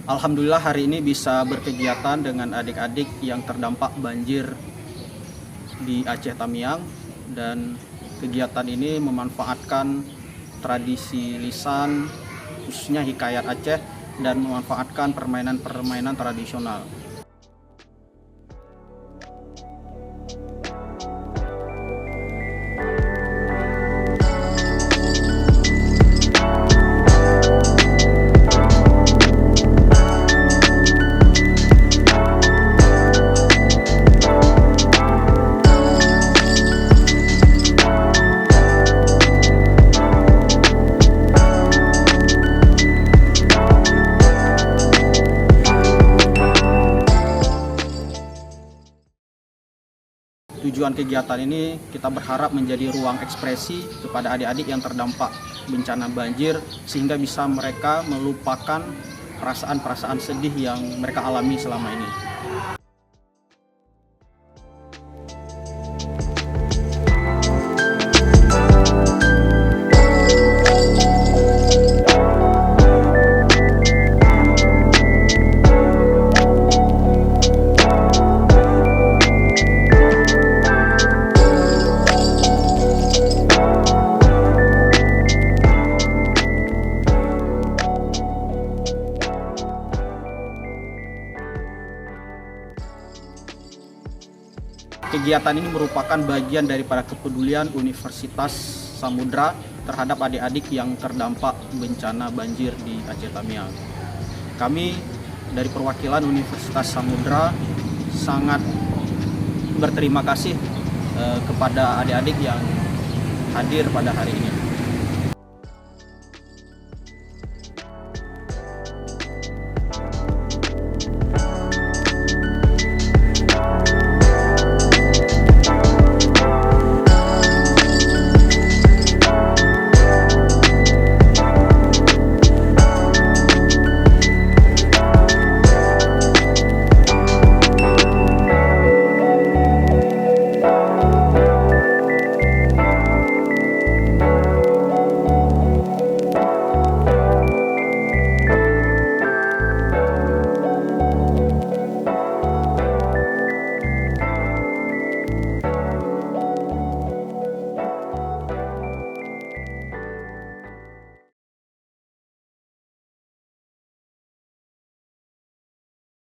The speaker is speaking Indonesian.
Alhamdulillah hari ini bisa berkegiatan dengan adik-adik yang terdampak banjir di Aceh Tamiang, dan kegiatan ini memanfaatkan tradisi lisan khususnya hikayat Aceh dan memanfaatkan permainan-permainan tradisional. Tujuan kegiatan ini kita berharap menjadi ruang ekspresi kepada adik-adik yang terdampak bencana banjir, sehingga bisa mereka melupakan perasaan-perasaan sedih yang mereka alami selama ini. Kegiatan ini merupakan bagian daripada kepedulian Universitas Samudra terhadap adik-adik yang terdampak bencana banjir di Aceh Tamiang. Kami dari perwakilan Universitas Samudra sangat berterima kasih kepada adik-adik yang hadir pada hari ini.